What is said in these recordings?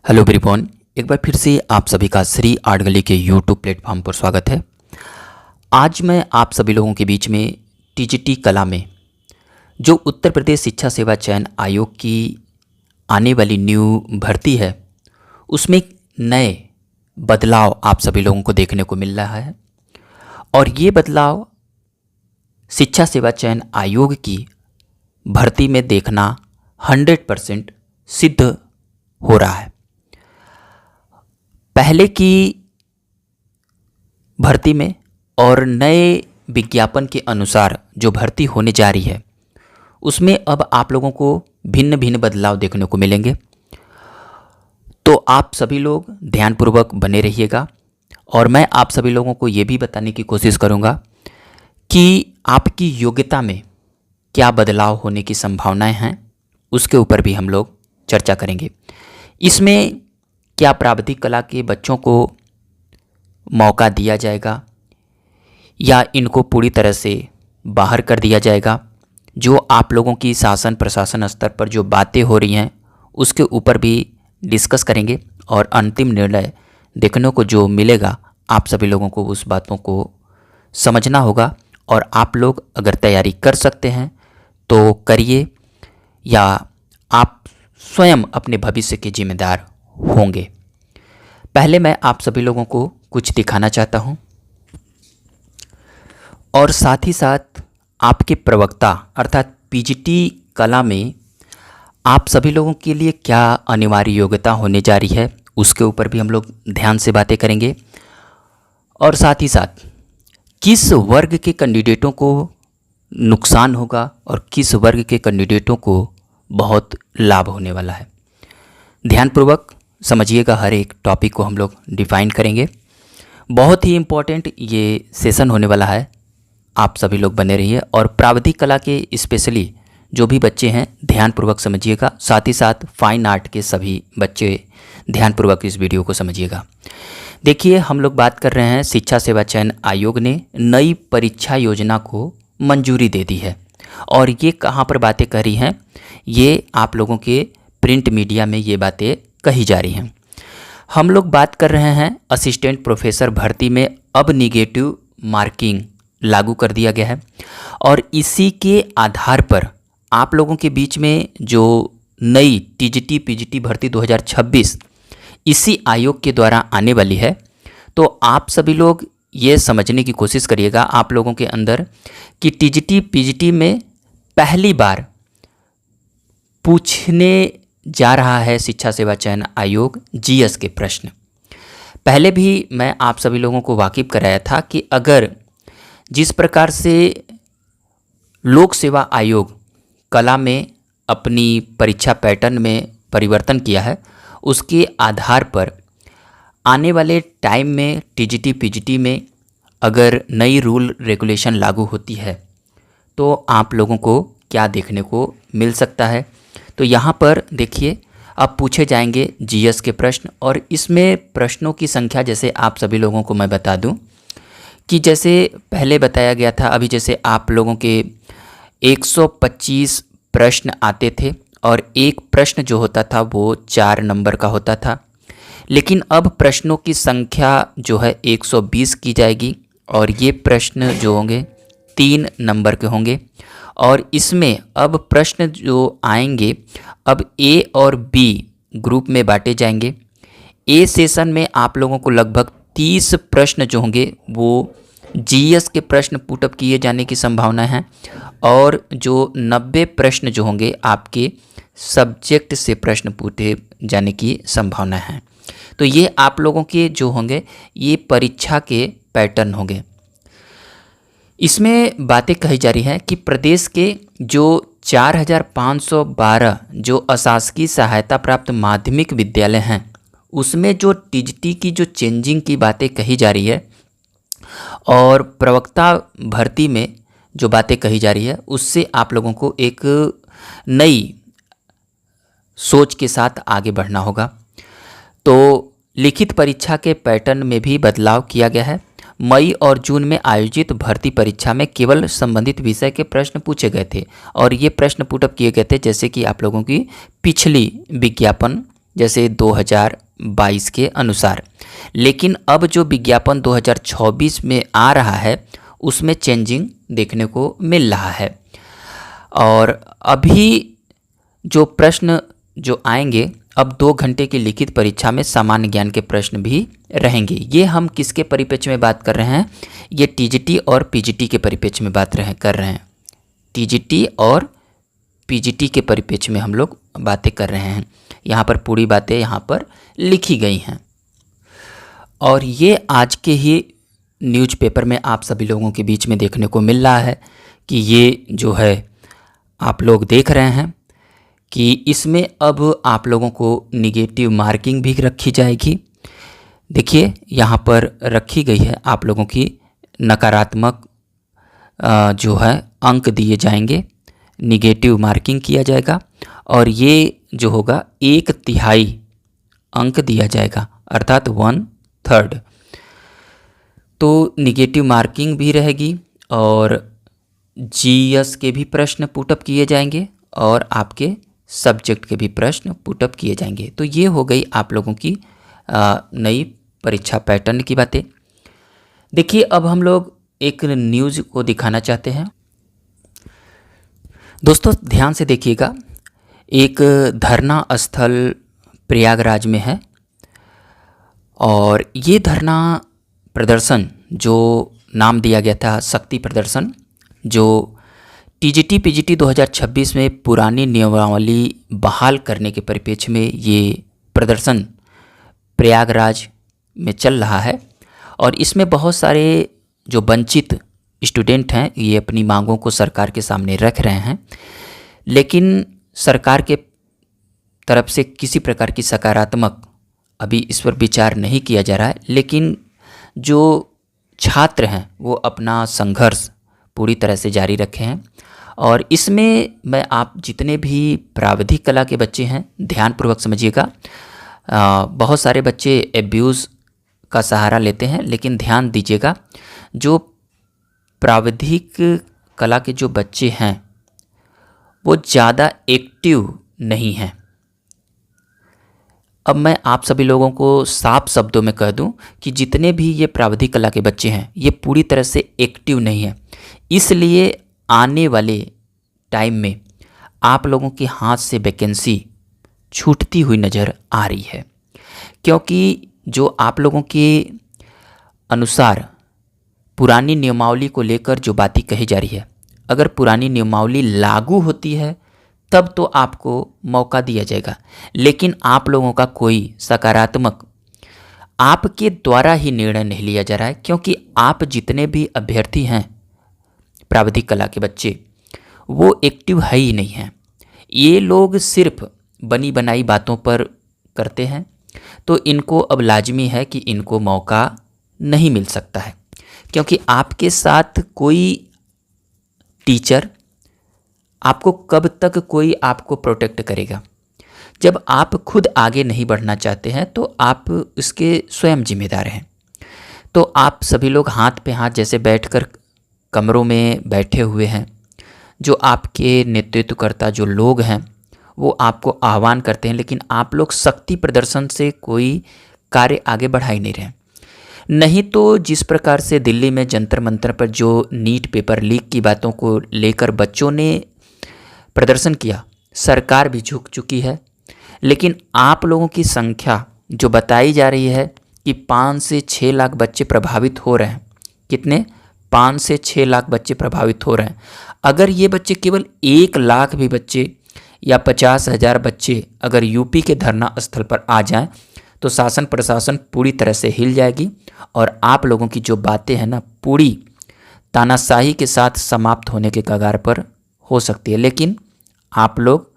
Hello everyone, एक बार फिर से आप सभी का श्री आर्ट गली के यूट्यूब प्लेटफॉर्म पर स्वागत है। आज मैं आप सभी लोगों के बीच में टीजीटी कला में जो उत्तर प्रदेश शिक्षा सेवा चयन आयोग की आने वाली न्यू भर्ती है, उसमें नए बदलाव आप सभी लोगों को देखने को मिल रहा है। और ये बदलाव शिक्षा सेवा चयन आयोग की भर्ती में देखना 100% सिद्ध हो रहा है। पहले की भर्ती में और नए विज्ञापन के अनुसार जो भर्ती होने जा रही है, उसमें अब आप लोगों को भिन्न भिन्न बदलाव देखने को मिलेंगे। तो आप सभी लोग ध्यानपूर्वक बने रहिएगा और मैं आप सभी लोगों को ये भी बताने की कोशिश करूँगा कि आपकी योग्यता में क्या बदलाव होने की संभावनाएं हैं, उसके ऊपर भी हम लोग चर्चा करेंगे। इसमें क्या प्राविधिक कला के बच्चों को मौका दिया जाएगा या इनको पूरी तरह से बाहर कर दिया जाएगा। जो आप लोगों की शासन प्रशासन स्तर पर जो बातें हो रही हैं, उसके ऊपर भी डिस्कस करेंगे और अंतिम निर्णय देखने को जो मिलेगा, आप सभी लोगों को उस बातों को समझना होगा। और आप लोग अगर तैयारी कर सकते हैं तो करिए, या आप स्वयं अपने भविष्य के जिम्मेदार होंगे। पहले मैं आप सभी लोगों को कुछ दिखाना चाहता हूं और साथ ही साथ आपके प्रवक्ता अर्थात पीजीटी कला में आप सभी लोगों के लिए क्या अनिवार्य योग्यता होने जा रही है, उसके ऊपर भी हम लोग ध्यान से बातें करेंगे। और साथ ही साथ किस वर्ग के कैंडिडेटों को नुकसान होगा और किस वर्ग के कैंडिडेटों को बहुत लाभ होने वाला है। ध्यानपूर्वक समझिएगा, हर एक टॉपिक को हम लोग डिफाइन करेंगे। बहुत ही इम्पोर्टेंट ये सेशन होने वाला है, आप सभी लोग बने रहिए। और प्राविधिक कला के स्पेशली जो भी बच्चे हैं ध्यानपूर्वक समझिएगा, साथ ही साथ फाइन आर्ट के सभी बच्चे ध्यानपूर्वक इस वीडियो को समझिएगा। देखिए, हम लोग बात कर रहे हैं, शिक्षा सेवा चयन आयोग ने नई परीक्षा योजना को मंजूरी दे दी है। और ये कहाँ पर बातें कर रही हैं, ये आप लोगों के प्रिंट मीडिया में ये बातें कही जा रही हैं। हम लोग बात कर रहे हैं असिस्टेंट प्रोफेसर भर्ती में अब निगेटिव मार्किंग लागू कर दिया गया है। और इसी के आधार पर आप लोगों के बीच में जो नई टीजीटी पीजीटी भर्ती 2026 इसी आयोग के द्वारा आने वाली है, तो आप सभी लोग ये समझने की कोशिश करिएगा आप लोगों के अंदर कि टीजीटी पीजीटी में पहली बार पूछने जा रहा है शिक्षा सेवा चयन आयोग जीएस के प्रश्न। पहले भी मैं आप सभी लोगों को वाकिफ कराया था कि अगर जिस प्रकार से लोक सेवा आयोग कला में अपनी परीक्षा पैटर्न में परिवर्तन किया है, उसके आधार पर आने वाले टाइम में टीजीटी पीजीटी में अगर नई रूल रेगुलेशन लागू होती है तो आप लोगों को क्या देखने को मिल सकता है। तो यहाँ पर देखिए, अब पूछे जाएंगे जीएस के प्रश्न, और इसमें प्रश्नों की संख्या जैसे आप सभी लोगों को मैं बता दूं कि जैसे पहले बताया गया था, अभी जैसे आप लोगों के 125 प्रश्न आते थे और एक प्रश्न जो होता था वो 4 नंबर का होता था। लेकिन अब प्रश्नों की संख्या जो है 120 की जाएगी और ये प्रश्न जो होंगे 3 नंबर के होंगे। और इसमें अब प्रश्न जो आएंगे अब ए और बी ग्रुप में बांटे जाएंगे। ए सेशन में आप लोगों को लगभग 30 प्रश्न जो होंगे वो जीएस के प्रश्न पुटअप किए जाने की संभावना है, और जो 90 प्रश्न जो होंगे आपके सब्जेक्ट से प्रश्न पूछे जाने की संभावना है। तो ये आप लोगों के जो होंगे ये परीक्षा के पैटर्न होंगे। इसमें बातें कही जा रही हैं कि प्रदेश के जो 4512 जो अशासकीय सहायता प्राप्त माध्यमिक विद्यालय हैं, उसमें जो टीजीटी की जो चेंजिंग की बातें कही जा रही है और प्रवक्ता भर्ती में जो बातें कही जा रही है, उससे आप लोगों को एक नई सोच के साथ आगे बढ़ना होगा। तो लिखित परीक्षा के पैटर्न में भी बदलाव किया गया है। मई और जून में आयोजित भर्ती परीक्षा में केवल संबंधित विषय के प्रश्न पूछे गए थे और ये प्रश्न पुटअप किए गए थे जैसे कि आप लोगों की पिछली विज्ञापन जैसे 2022 के अनुसार। लेकिन अब जो विज्ञापन 2026 में आ रहा है उसमें चेंजिंग देखने को मिल रहा है। और अभी जो प्रश्न जो आएंगे, अब 2 घंटे की लिखित परीक्षा में सामान्य ज्ञान के प्रश्न भी रहेंगे। ये हम किसके परिप्रेक्ष्य में बात कर रहे हैं? ये टीजीटी और पीजीटी के परिप्रेक्ष्य में बात कर रहे हैं। टीजीटी और पीजीटी के परिप्रेक्ष्य में हम लोग बातें कर रहे हैं। यहाँ पर पूरी बातें यहाँ पर लिखी गई हैं और ये आज के ही न्यूज़पेपर में आप सभी लोगों के बीच में देखने को मिल रहा है कि ये जो है आप लोग देख रहे हैं कि इसमें अब आप लोगों को निगेटिव मार्किंग भी रखी जाएगी। देखिए यहाँ पर रखी गई है, आप लोगों की नकारात्मक जो है अंक दिए जाएंगे, निगेटिव मार्किंग किया जाएगा और ये जो होगा 1/3 अंक दिया जाएगा, अर्थात 1/3। तो निगेटिव मार्किंग भी रहेगी और जीएस के भी प्रश्न पुटअप किए जाएंगे और आपके सब्जेक्ट के भी प्रश्न पुटअप किए जाएंगे। तो ये हो गई आप लोगों की नई परीक्षा पैटर्न की बातें। देखिए अब हम लोग एक न्यूज़ को दिखाना चाहते हैं। दोस्तों ध्यान से देखिएगा, एक धरना स्थल प्रयागराज में है और ये धरना प्रदर्शन जो नाम दिया गया था शक्ति प्रदर्शन, जो टीजीटी पीजीटी 2026 में पुरानी नियमावली बहाल करने के परिप्रेक्ष्य में ये प्रदर्शन प्रयागराज में चल रहा है और इसमें बहुत सारे जो वंचित स्टूडेंट हैं ये अपनी मांगों को सरकार के सामने रख रहे हैं, लेकिन सरकार के तरफ से किसी प्रकार की सकारात्मक अभी इस पर विचार नहीं किया जा रहा है। लेकिन जो छात्र हैं वो अपना संघर्ष पूरी तरह से जारी रखे हैं और इसमें मैं आप जितने भी प्राविधिक कला के बच्चे हैं ध्यानपूर्वक समझिएगा। बहुत सारे बच्चे एब्यूज़ का सहारा लेते हैं, लेकिन ध्यान दीजिएगा जो प्राविधिक कला के जो बच्चे हैं वो ज़्यादा एक्टिव नहीं हैं। अब मैं आप सभी लोगों को साफ शब्दों में कह दूं कि जितने भी ये प्राविधिक कला के बच्चे हैं ये पूरी तरह से एक्टिव नहीं हैं। इसलिए आने वाले टाइम में आप लोगों के हाथ से वैकेंसी छूटती हुई नज़र आ रही है, क्योंकि जो आप लोगों के अनुसार पुरानी नियमावली को लेकर जो बातें कही जा रही है, अगर पुरानी नियमावली लागू होती है तब तो आपको मौका दिया जाएगा, लेकिन आप लोगों का कोई सकारात्मक आपके द्वारा ही निर्णय नहीं लिया जा रहा है, क्योंकि आप जितने भी अभ्यर्थी हैं प्राविधिक कला के बच्चे वो एक्टिव है ही नहीं हैं। ये लोग सिर्फ बनी बनाई बातों पर करते हैं, तो इनको अब लाजमी है कि इनको मौका नहीं मिल सकता है, क्योंकि आपके साथ कोई टीचर आपको कब तक कोई आपको प्रोटेक्ट करेगा। जब आप खुद आगे नहीं बढ़ना चाहते हैं तो आप इसके स्वयं जिम्मेदार हैं। तो आप सभी लोग हाथ पे हाथ जैसे बैठकर कमरों में बैठे हुए हैं, जो आपके नेतृत्वकर्ता जो लोग हैं वो आपको आह्वान करते हैं, लेकिन आप लोग शक्ति प्रदर्शन से कोई कार्य आगे बढ़ा ही नहीं रहे। नहीं तो जिस प्रकार से दिल्ली में जंतर मंतर पर जो नीट पेपर लीक की बातों को लेकर बच्चों ने प्रदर्शन किया, सरकार भी झुक चुकी है, लेकिन आप लोगों की संख्या जो बताई जा रही है कि 5 से 6 लाख बच्चे प्रभावित हो रहे हैं। कितने? 5 से 6 लाख बच्चे प्रभावित हो रहे हैं। अगर ये बच्चे केवल 1 लाख भी बच्चे या 50,000 बच्चे अगर यूपी के धरना स्थल पर आ जाएं तो शासन प्रशासन पूरी तरह से हिल जाएगी और आप लोगों की जो बातें हैं ना पूरी तानाशाही के साथ समाप्त होने के कगार पर हो सकती है। लेकिन आप लोग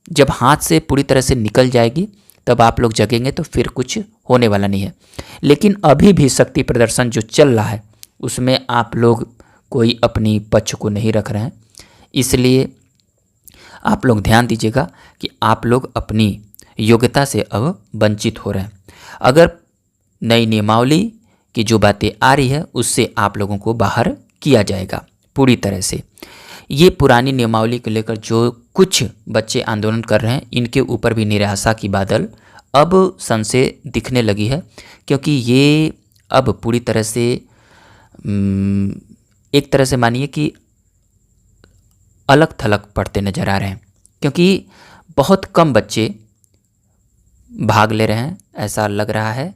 जब हाथ से पूरी तरह से निकल जाएगी तब आप लोग जगेंगे तो फिर कुछ होने वाला नहीं है। लेकिन अभी भी शक्ति प्रदर्शन जो चल रहा है उसमें आप लोग कोई अपनी पक्ष को नहीं रख रहे हैं, इसलिए आप लोग ध्यान दीजिएगा कि आप लोग अपनी योग्यता से अब वंचित हो रहे हैं। अगर नई नियमावली की जो बातें आ रही है उससे आप लोगों को बाहर किया जाएगा पूरी तरह से। ये पुरानी नियमावली को लेकर जो कुछ बच्चे आंदोलन कर रहे हैं, इनके ऊपर भी निराशा की बादल अब संशय दिखने लगी है, क्योंकि ये अब पूरी तरह से एक तरह से मानिए कि अलग थलग पढ़ते नज़र आ रहे हैं, क्योंकि बहुत कम बच्चे भाग ले रहे हैं, ऐसा लग रहा है।